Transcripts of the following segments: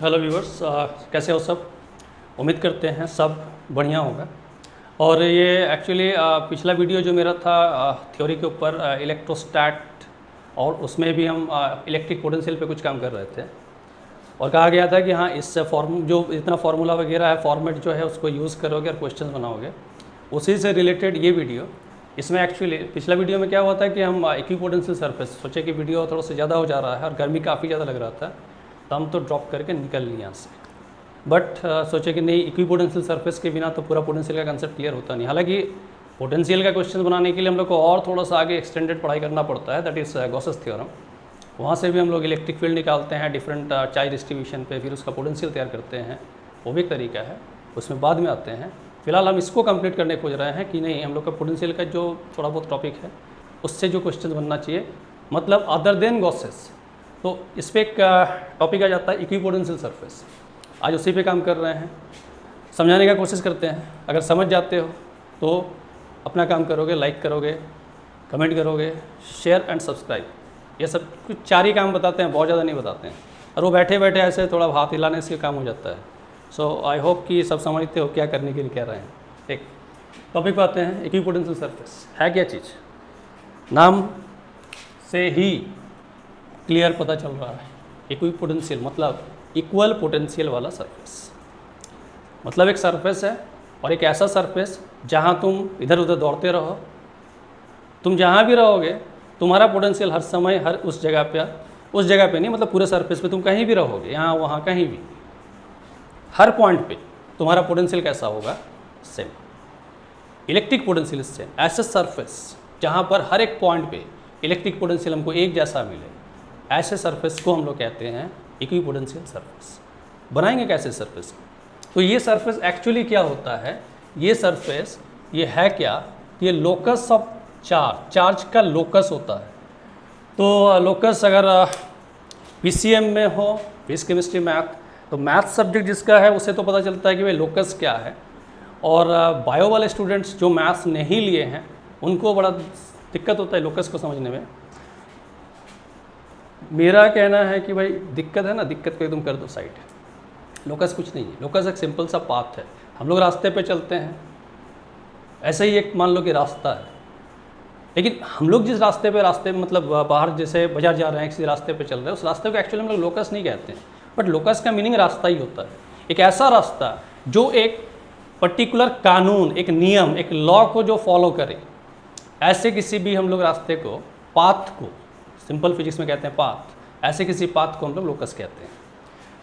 Hello viewers, कैसे हो सब। उम्मीद करते हैं सब बढ़िया होगा। और ये एक्चुअली पिछला वीडियो जो मेरा था थ्योरी के ऊपर इलेक्ट्रोस्टैट, और उसमें भी हम इलेक्ट्रिक पोटेंशियल पे कुछ काम कर रहे थे और कहा गया था कि हाँ इस जो इतना फार्मूला वगैरह है फॉर्मेट जो है उसको यूज़ करोगे और क्वेश्चन बनाओगे। उसी से रिलेटेड ये वीडियो। इसमें एक्चुअली पिछला वीडियो में क्या हुआ था कि हम इक्विपोटेंशियल सरफेस सोचे कि वीडियो थोड़ा सा ज़्यादा हो जा रहा है और गर्मी काफ़ी ज़्यादा लग रहा था, तो हम तो ड्रॉप करके निकल लिए यहाँ से। बट सोचे कि नहीं, इक्विपोटेंशियल सरफेस के बिना तो पूरा पोटेंशियल का कंसेप्ट क्लियर होता नहीं। हालांकि पोटेंशियल का क्वेश्चन बनाने के लिए हम लोग को और थोड़ा सा आगे एक्सटेंडेड पढ़ाई करना पड़ता है, दैट इज़ गॉसेस थ्योरम। वहाँ से भी हम लोग इलेक्ट्रिक फील्ड निकालते हैं डिफरेंट चार्ज डिस्ट्रीब्यूशन पे, फिर उसका पोटेंशियल तैयार करते हैं। वो भी एक तरीका है, उसमें बाद में आते हैं। फिलहाल हम इसको कंप्लीट करने खोज रहे हैं कि नहीं, हम लोग का पोटेंशियल का जो थोड़ा बहुत टॉपिक है उससे जो क्वेश्चन बनना चाहिए, मतलब अदर देन गॉसेस। तो इस पर एक टॉपिक आ जाता है इक्विपोटेंशियल सरफेस। आज उसी पे काम कर रहे हैं, समझाने का कोशिश करते हैं। अगर समझ जाते हो तो अपना काम करोगे, लाइक करोगे, कमेंट करोगे, शेयर एंड सब्सक्राइब। ये सब कुछ 4 ही काम बताते हैं, बहुत ज़्यादा नहीं बताते हैं। और वो बैठे बैठे ऐसे थोड़ा हाथ हिलाने से काम हो जाता है। सो आई होप कि सब समझते हो क्या करने के लिए कह रहे हैं। एक टॉपिक पे आते हैं, इक्विपोटेंशियल सरफेस है क्या चीज़। नाम से ही क्लियर पता चल रहा है। इक्विपोटेंशियल मतलब इक्वल पोटेंशियल वाला सरफेस, मतलब एक सरफेस है और एक ऐसा सरफेस जहाँ तुम इधर उधर दौड़ते रहो, तुम जहाँ भी रहोगे तुम्हारा पोटेंशियल हर समय हर उस जगह पे नहीं, मतलब पूरे सरफेस पे तुम कहीं भी रहोगे, यहाँ वहाँ कहीं भी, हर पॉइंट पे तुम्हारा पोटेंशियल कैसा होगा, सेम। Electric potential same. ऐसे सरफेस जहाँ पर हर एक पॉइंट पे इलेक्ट्रिक पोटेंशियल हमको एक जैसा मिले, ऐसे सरफेस को हम लोग कहते हैं इक्विपोटेंशियल सरफेस। बनाएंगे कैसे सरफेस? तो ये सरफेस एक्चुअली क्या होता है, ये सरफेस ये है क्या, ये लोकस ऑफ चार्ज का लोकस होता है। तो लोकस अगर पीसीएम में हो, फिजिक्स केमिस्ट्री मैथ, तो मैथ सब्जेक्ट जिसका है उसे तो पता चलता है कि भाई लोकस क्या है। और बायो वाले स्टूडेंट्स जो मैथ्स नहीं लिए हैं उनको बड़ा दिक्कत होता है लोकस को समझने में। मेरा कहना है कि भाई दिक्कत है ना, दिक्कत को एकदम कर दो साइड। लोकस कुछ नहीं है, लोकस एक सिंपल सा पाथ है। हम लोग रास्ते पे चलते हैं, ऐसे ही एक मान लो कि रास्ता है, लेकिन हम लोग जिस रास्ते पे मतलब बाहर जैसे बाजार जा रहे हैं, किसी रास्ते पे चल रहे हैं, उस रास्ते को एक्चुअली हम लोग लोकस नहीं कहते हैं, बट लोकस का मीनिंग रास्ता ही होता है। एक ऐसा रास्ता जो एक पर्टिकुलर कानून, एक नियम, एक लॉ को जो फॉलो करे, ऐसे किसी भी हम लोग रास्ते को, पाथ को, सिंपल फिजिक्स में कहते हैं पाथ, ऐसे किसी पाथ को हम लोग लोकस कहते हैं।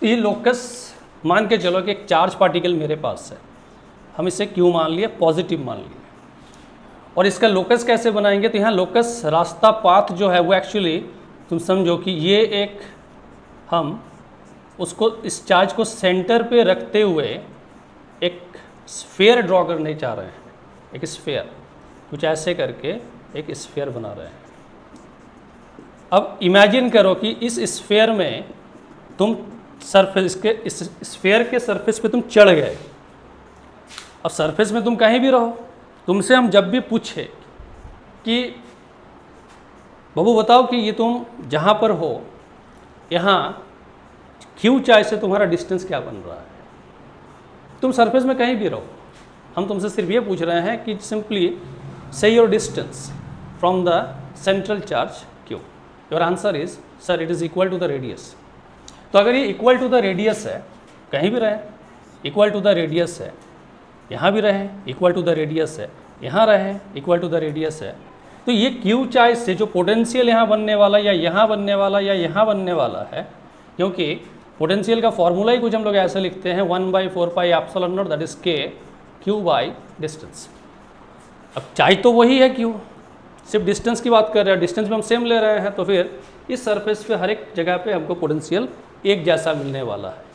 तो ये लोकस मान के चलो कि एक चार्ज पार्टिकल मेरे पास है, हम इसे क्यों मान लिए, पॉजिटिव मान लिए। और इसका लोकस कैसे बनाएंगे, तो यहाँ लोकस रास्ता पाथ जो है वो एक्चुअली तुम समझो कि ये एक, हम उसको इस चार्ज को सेंटर पे रखते हुए एक स्फीयर ड्रॉ करने चाह रहे हैं। एक स्फीयर कुछ ऐसे करके एक स्फीयर बना रहे हैं। अब इमेजिन करो कि इस स्फीयर में तुम सरफेस के, इस स्फीयर के सरफेस पे तुम चढ़ गए। अब सरफेस में तुम कहीं भी रहो, तुमसे हम जब भी पूछे कि बाबू बताओ कि ये तुम जहाँ पर हो यहाँ क्यू चाय से तुम्हारा डिस्टेंस क्या बन रहा है, तुम सरफेस में कहीं भी रहो, हम तुमसे सिर्फ ये पूछ रहे हैं कि सिंपली से your distance from the central charge Q. Your answer is sir it is equal to the radius. तो अगर ये इक्वल टू द रेडियस है, कहीं भी रहे, इक्वल टू द रेडियस है, यहाँ भी रहे, इक्वल टू द रेडियस है, यहाँ रहे, इक्वल टू द रेडियस है, तो ये क्यू चार्ज से जो पोटेंशियल यहाँ बनने वाला या यहाँ बनने वाला या यहाँ बनने वाला है, क्योंकि पोटेंशियल का फॉर्मूला ही कुछ हम लोग ऐसे लिखते हैं 1/4 pi epsilon not that is के क्यू बाई डिस्टेंस। अब चार्ज तो वही है क्यू, सिर्फ डिस्टेंस की बात कर रहे हैं, डिस्टेंस भी हम सेम ले रहे हैं, तो फिर इस सरफेस पे हर एक जगह पे हमको पोटेंशियल एक जैसा मिलने वाला है।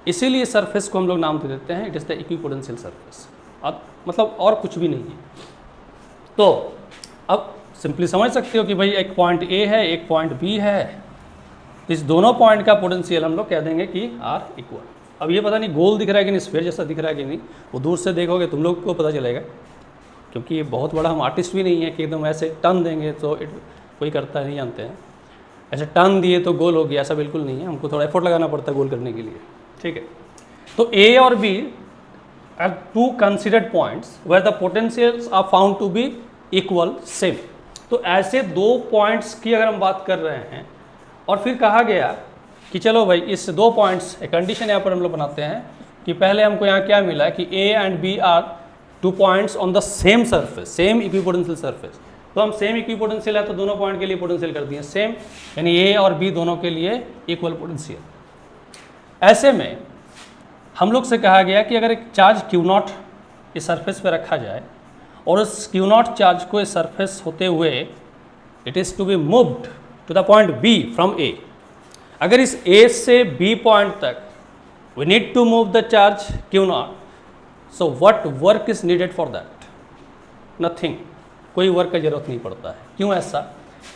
इसीलिए सरफेस को हम लोग नाम दे देते हैं it is the equipotential surface. अब मतलब और कुछ भी नहीं है। तो अब सिंपली समझ सकते हो कि भाई एक पॉइंट ए है, एक पॉइंट बी है, तो इस दोनों पॉइंट का पोटेंशियल हम लोग कह देंगे कि आर इक्वल। अब ये पता नहीं गोल दिख रहा है कि नहीं, स्फीयर जैसा दिख रहा है कि नहीं, वो दूर से देखोगे तुम लोग को पता चलेगा, क्योंकि ये बहुत बड़ा हम आर्टिस्ट भी नहीं है कि एकदम ऐसे टर्न देंगे तो कोई करता नहीं जानते हैं। ऐसे टर्न दिए तो गोल हो गया, ऐसा बिल्कुल नहीं है, हमको थोड़ा एफर्ट लगाना पड़ता है गोल करने के लिए, ठीक है। तो ए और B are two considered points where the potentials are found to be equal same. तो ऐसे दो पॉइंट्स की अगर हम बात कर रहे हैं और फिर कहा गया कि चलो भाई इस दो पॉइंट्स, एक कंडीशन यहाँ पर हम लोग बनाते हैं कि पहले हमको यहाँ क्या मिला कि A and B are two points on the same surface, same equipotential surface. तो हम सेम इक्विपोटेंशियल है तो दोनों पॉइंट के लिए पोटेंशियल कर दिए सेम, यानी ए और बी दोनों के लिए इक्वल पोटेंशियल। ऐसे में हम लोग से कहा गया कि अगर एक चार्ज Q0 इस सरफेस पे रखा जाए और उस Q0 चार्ज को इस सरफेस होते हुए it is to be moved to the point B from A। अगर इस A से B पॉइंट तक we need to move the charge Q0, so what work is needed for that? Nothing, कोई वर्क का जरूरत नहीं पड़ता है। क्यों ऐसा?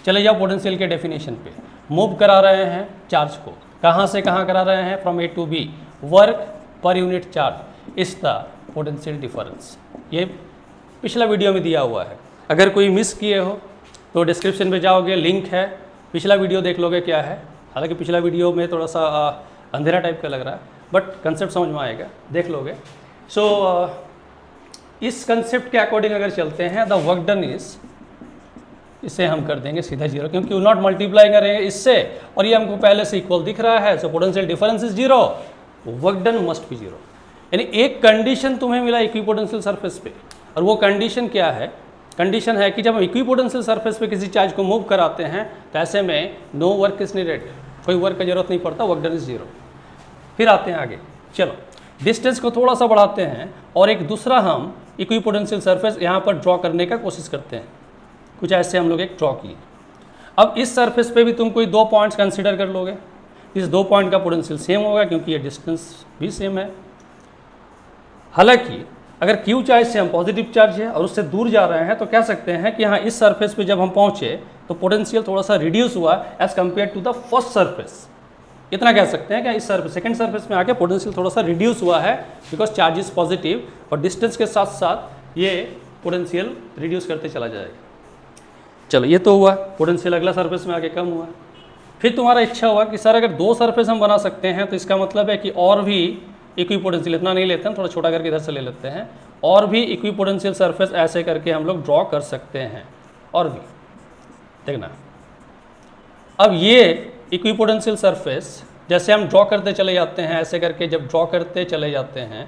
चले जाओ पोटेंशियल के डेफिनेशन पे। मूव करा रहे हैं चार्ज को, कहाँ से कहाँ करा रहे हैं? From A to B। Work per unit charge is the potential difference. ये पिछला वीडियो में दिया हुआ है, अगर कोई मिस किए हो तो डिस्क्रिप्शन में जाओगे, लिंक है, पिछला वीडियो देख लोगे क्या है। हालांकि पिछला वीडियो में थोड़ा सा अंधेरा टाइप का लग रहा है, बट कंसेप्ट समझ में आएगा, देख लोगे। सो इस कंसेप्ट के अकॉर्डिंग अगर चलते हैं, द वर्क डन इज, इसे हम कर देंगे सीधा जीरो, क्योंकि नॉट मल्टीप्लाई करेंगे इससे और ये हमको पहले से इक्वल दिख रहा है। So potential difference is zero, work done must be zero. यानी एक कंडीशन तुम्हें मिला इक्विपोटेंशियल सरफेस पे, और वो कंडीशन क्या है? कंडीशन है कि जब हम इक्विपोटेंशियल सरफेस पे किसी चार्ज को मूव कराते हैं तो ऐसे में नो वर्क इज नीडेड, कोई वर्क का जरूरत नहीं पड़ता, वर्क डन इज जीरो। फिर आते हैं आगे, चलो डिस्टेंस को थोड़ा सा बढ़ाते हैं और एक दूसरा हम इक्विपोटेंशियल सरफेस यहाँ पर ड्रॉ करने का कोशिश करते हैं। कुछ ऐसे हम लोग एक ड्रॉ किए। अब इस सरफेस पे भी तुम कोई दो पॉइंट्स कंसिडर कर लोगे, इस दो पॉइंट का पोटेंशियल सेम होगा क्योंकि ये डिस्टेंस भी सेम है। हालांकि अगर Q चार्ज से हम पॉजिटिव चार्ज है और उससे दूर जा रहे हैं तो कह सकते हैं कि हाँ, इस सरफेस पे जब हम पहुँचे तो पोटेंशियल थोड़ा सा रिड्यूस हुआ as compare to the first surface. इतना कह सकते हैं कि इस सरफेस, सेकेंड सरफेस में आके पोटेंशियल थोड़ा सा रिड्यूस हुआ है बिकॉज चार्ज इज पॉजिटिव, और डिस्टेंस के साथ साथ ये पोटेंशियल रिड्यूस करते चला जाएगा। चलो ये तो हुआ, पोटेंशियल अगला सरफेस में आके कम हुआ। फिर तुम्हारा इच्छा हुआ कि सर अगर दो सरफेस हम बना सकते हैं तो इसका मतलब है कि और भी इक्विपोटेंशियल, इतना नहीं लेते हैं, थोड़ा छोटा करके इधर से ले लेते हैं, और भी इक्विपोटेंशियल सरफेस ऐसे करके हम लोग ड्रॉ कर सकते हैं। और भी देखना, अब ये इक्विपोटेंशियल सरफेस जैसे हम ड्रॉ करते चले जाते हैं, ऐसे करके जब ड्रॉ करते चले जाते हैं,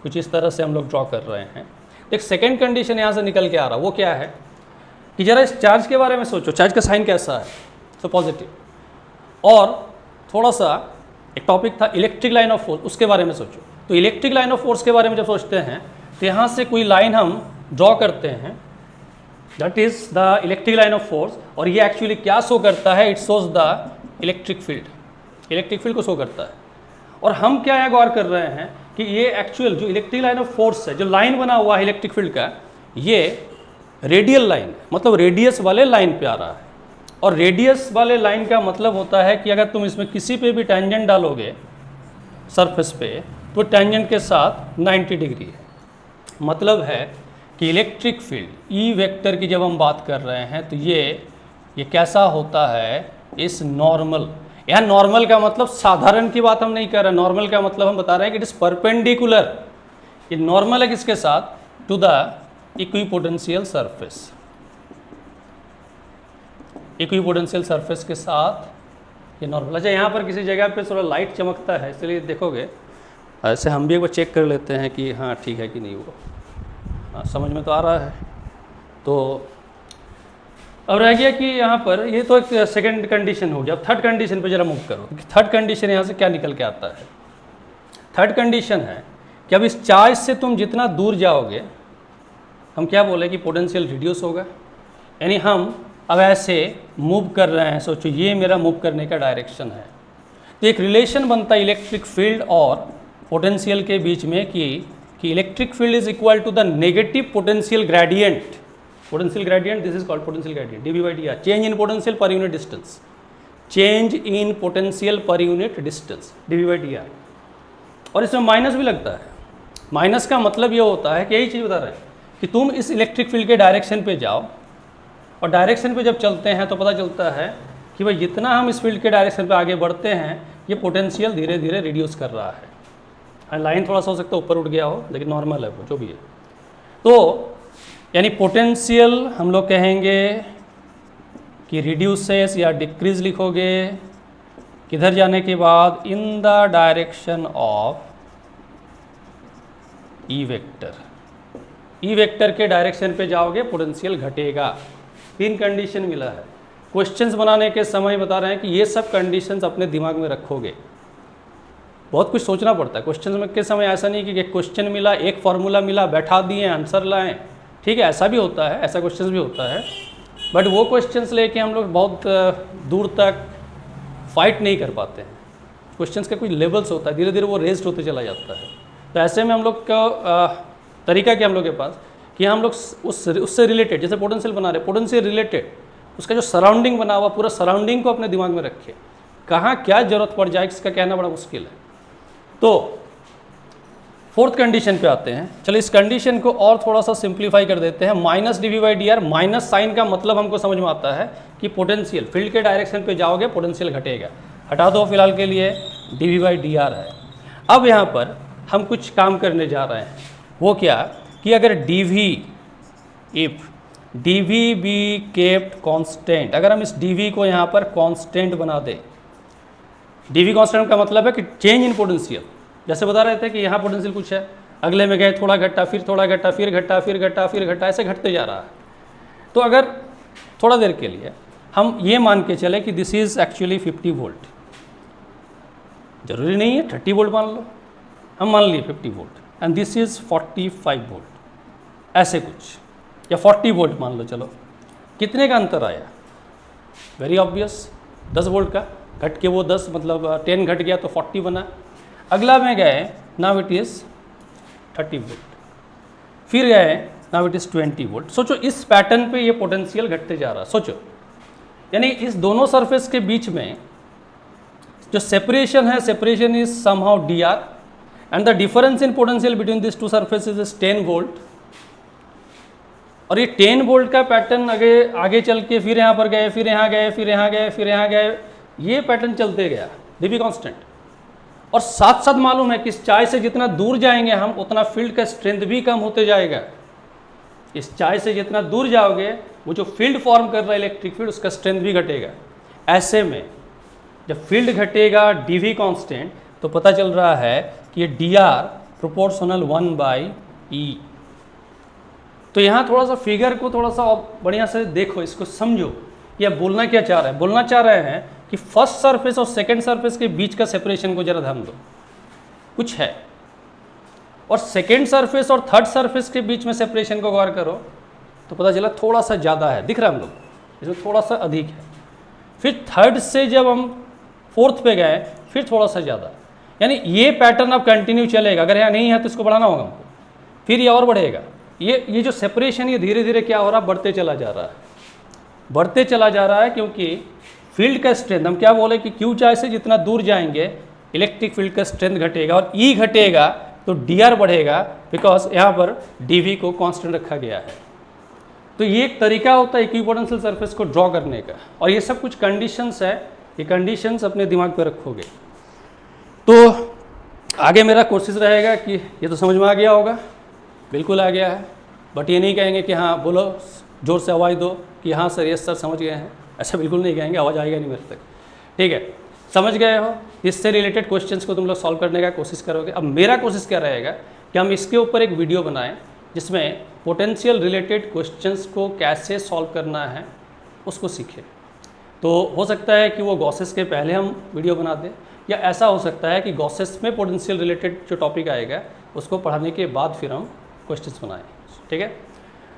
कुछ इस तरह से हम लोग ड्रॉ कर रहे हैं। एक सेकेंड कंडीशन यहाँ से निकल के आ रहा, वो क्या है कि जरा इस चार्ज के बारे में सोचो, चार्ज का साइन कैसा है? तो पॉजिटिव। और थोड़ा सा एक टॉपिक था इलेक्ट्रिक लाइन ऑफ फोर्स, उसके बारे में सोचो। तो इलेक्ट्रिक लाइन ऑफ फोर्स के बारे में जब सोचते हैं तो यहाँ से कोई लाइन हम ड्रॉ करते हैं, that is the electric line of force, और ये एक्चुअली क्या शो करता है? It shows the electric field, electric field को शो करता है। और हम क्या यहाँ गौर कर रहे हैं कि ये एक्चुअल जो इलेक्ट्रिक लाइन ऑफ फोर्स है, जो लाइन बना हुआ है इलेक्ट्रिक फील्ड का, ये रेडियल लाइन, मतलब रेडियस वाले लाइन पे आ रहा है। और रेडियस वाले लाइन का मतलब होता है कि अगर तुम इसमें किसी पे भी टेंजेंट डालोगे सरफेस पे तो टेंजेंट के साथ 90 डिग्री है। मतलब है कि इलेक्ट्रिक फील्ड ई वेक्टर की जब हम बात कर रहे हैं तो ये कैसा होता है? इस नॉर्मल, यहाँ नॉर्मल का मतलब साधारण की बात हम नहीं कर रहे, नॉर्मल का मतलब हम बता रहे हैं कि इट इज परपेंडिकुलर। ये नॉर्मल है किसके साथ? To the equipotential surface, equipotential surface के साथ ये नॉर्मल। अच्छा, यहाँ पर किसी जगह पे थोड़ा लाइट चमकता है, इसलिए देखोगे ऐसे हम भी एक बार चेक कर लेते हैं कि हाँ ठीक है कि नहीं। वो हाँ समझ में तो आ रहा है। तो अब रह गया कि यहाँ पर ये तो एक सेकंड कंडीशन हो गया। अब थर्ड कंडीशन पे जरा मूव करो। थर्ड कंडीशन यहाँ से क्या निकल के आता है? थर्ड कंडीशन है कि अब इस चार्ज से तुम जितना दूर जाओगे, हम क्या बोले कि पोटेंशियल रिड्यूस होगा। यानी हम अब ऐसे मूव कर रहे हैं, सोचो ये मेरा मूव करने का डायरेक्शन है, तो एक रिलेशन बनता है इलेक्ट्रिक फील्ड और पोटेंशियल के बीच में कि electric field is equal to the negative potential gradient. Potential gradient, this is called potential gradient, d by d r, change in potential per unit distance, change in potential per unit distance, d by d r. और इसमें minus भी लगता है। Minus का मतलब ये होता है कि यही चीज़ बता रहे हैं कि तुम इस इलेक्ट्रिक फील्ड के डायरेक्शन पे जाओ, और डायरेक्शन पे जब चलते हैं तो पता चलता है कि भाई जितना हम इस फील्ड के डायरेक्शन पे आगे बढ़ते हैं ये पोटेंशियल धीरे धीरे रिड्यूस कर रहा है। लाइन थोड़ा सा हो सकता है ऊपर उठ गया हो, लेकिन नॉर्मल है वो जो भी है। तो यानी पोटेंशियल हम लोग कहेंगे कि रिड्यूसेस या डिक्रीज लिखोगे किधर जाने के बाद, in the direction of E vector. E vector के डायरेक्शन पे जाओगे पोटेंशियल घटेगा। 3 कंडीशन मिला है। क्वेश्चंस बनाने के समय बता रहे हैं कि ये सब कंडीशंस अपने दिमाग में रखोगे। बहुत कुछ सोचना पड़ता है क्वेश्चन के समय। ऐसा नहीं कि एक क्वेश्चन मिला, एक फार्मूला मिला, बैठा दिए, आंसर लाएं, ठीक है, ऐसा भी होता है, ऐसा क्वेश्चन भी होता है। बट वो क्वेश्चंस लेके हम लोग बहुत दूर तक फाइट नहीं कर पाते हैं। क्वेश्चंस का कुछ लेवल्स होता है, धीरे धीरे वो रेज्ड होते चला जाता है। तो ऐसे में हम लोग का तरीका क्या हम लोग के पास कि हम लोग उससे रिलेटेड, जैसे पोटेंशियल बना रहे, पोटेंशियल रिलेटेड उसका जो सराउंडिंग बना हुआ पूरा सराउंडिंग को अपने दिमाग में रखे, कहाँ क्या जरूरत पड़ जाए इसका कहना बड़ा मुश्किल है। तो 4th कंडीशन पे आते हैं। चलो इस कंडीशन को और थोड़ा सा सिंप्लीफाई कर देते हैं। माइनस dV/dr, माइनस साइन का मतलब हमको समझ में आता है कि पोटेंशियल फील्ड के डायरेक्शन पे जाओगे पोटेंशियल घटेगा। हटा दो फिलहाल के लिए, dV/dr है। अब यहाँ पर हम कुछ काम करने जा रहे हैं, वो क्या कि अगर if dV be kept constant, अगर हम इस dV को यहाँ पर कांस्टेंट बना दें। dV कांस्टेंट का मतलब है कि चेंज इन पोटेंशियल। जैसे बता रहे थे कि यहाँ पोटेंशियल कुछ है, अगले में गए थोड़ा घटा, फिर थोड़ा घटा, फिर घटा, फिर घटा, फिर घटा, ऐसे घटते जा रहा है। तो अगर थोड़ा देर के लिए हम ये मान के चले कि दिस इज़ एक्चुअली 50 वोल्ट, जरूरी नहीं है 30 वोल्ट मान लो, हम मान लिए 50 volt, and this is 45 volt, ऐसे कुछ, या 40 वोल्ट मान लो। चलो कितने का अंतर आया? वेरी ऑब्वियस, 10 वोल्ट का। घट के वो 10 मतलब 10 घट गया तो 40 बना। अगला में गए, नाउ इट इज़ 30 वोल्ट, फिर गए, नाउ इट इज़ 20 वोल्ट। सोचो इस पैटर्न पे ये पोटेंशियल घटते जा रहा है। सोचो यानी इस दोनों सरफेस के बीच में जो सेपरेशन है, separation is somehow dr, and the difference in potential between this to surfaces is 10 volt. और ये 10 वोल्ट का पैटर्न आगे चल के फिर यहाँ पर गए, फिर यहाँ गए, फिर यहाँ गए, फिर यहाँ गए, ये पैटर्न चलते गया dV कांस्टेंट। और साथ साथ मालूम है कि इस चाय से जितना दूर जाएंगे हम उतना फील्ड का स्ट्रेंथ भी कम होते जाएगा। इस चाय से जितना दूर जाओगे वो जो फील्ड फॉर्म कर रहा है इलेक्ट्रिक फील्ड, उसका स्ट्रेंथ भी घटेगा। ऐसे में जब फील्ड घटेगा dV कांस्टेंट, तो पता चल रहा है कि ये dr प्रोपोर्शनल 1/e। तो यहाँ थोड़ा सा फिगर को थोड़ा सा बढ़िया से देखो, इसको समझो, या बोलना क्या चाह रहे हैं। बोलना चाह रहे हैं कि फर्स्ट सरफेस और सेकंड सरफेस के बीच का सेपरेशन को जरा ध्यान दो, कुछ है, और सेकंड सरफेस और थर्ड सरफेस के बीच में सेपरेशन को गौर करो तो पता चला थोड़ा सा ज़्यादा है, दिख रहा है हम लोग, इसमें थोड़ा सा अधिक है। फिर थर्ड से जब हम फोर्थ पे गए फिर थोड़ा सा ज़्यादा, यानी ये पैटर्न अब कंटिन्यू चलेगा। अगर यहाँ नहीं है तो इसको बढ़ाना होगा हमको, फिर ये और बढ़ेगा। ये जो सेपरेशन ये धीरे धीरे क्या हो रहा है, बढ़ते चला जा रहा है, बढ़ते चला जा रहा है, क्योंकि फील्ड का स्ट्रेंथ, हम क्या बोले कि क्यू चाय से जितना दूर जाएंगे इलेक्ट्रिक फील्ड का स्ट्रेंथ घटेगा, और ई घटेगा तो dr बढ़ेगा, बिकॉज यहाँ पर dV को कांस्टेंट रखा गया है। तो ये एक तरीका होता है इक्विपोटेंशियल सरफेस को ड्रॉ करने का, और ये सब कुछ कंडीशंस है, ये कंडीशंस अपने दिमाग पे रखोगे। तो आगे मेरा कोशिश रहेगा कि ये तो समझ में आ गया होगा, बिल्कुल आ गया है, बट ये नहीं कहेंगे कि हाँ बोलो, जोर से आवाज़ दो कि हाँ सर यस सर समझ गए हैं, ऐसा बिल्कुल नहीं कहेंगे, आवाज़ आएगा नहीं मेरे तक, ठीक है। समझ गए हो, इससे रिलेटेड क्वेश्चंस को तुम लोग सॉल्व करने का कोशिश करोगे। अब मेरा कोशिश क्या रहेगा कि हम इसके ऊपर एक वीडियो बनाएं जिसमें पोटेंशियल रिलेटेड क्वेश्चंस को कैसे सॉल्व करना है उसको सीखें। तो हो सकता है कि वो गॉसेस के पहले हम वीडियो बना दें, या ऐसा हो सकता है कि गॉसेस में पोटेंशियल रिलेटेड जो टॉपिक आएगा उसको पढ़ाने के बाद फिर हम क्वेश्चंस बनाएं, ठीक है।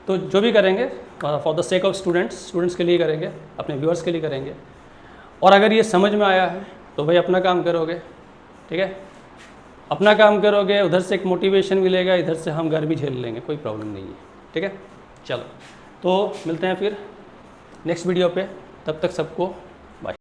तो जो भी करेंगे for the sake of students के लिए करेंगे, अपने व्यूअर्स के लिए करेंगे। और अगर ये समझ में आया है तो भाई अपना काम करोगे, ठीक है, अपना काम करोगे, उधर से एक मोटिवेशन मिलेगा, इधर से हम घर भी झेल लेंगे, कोई प्रॉब्लम नहीं है, ठीक है। चलो तो मिलते हैं फिर नेक्स्ट वीडियो पे, तब तक सबको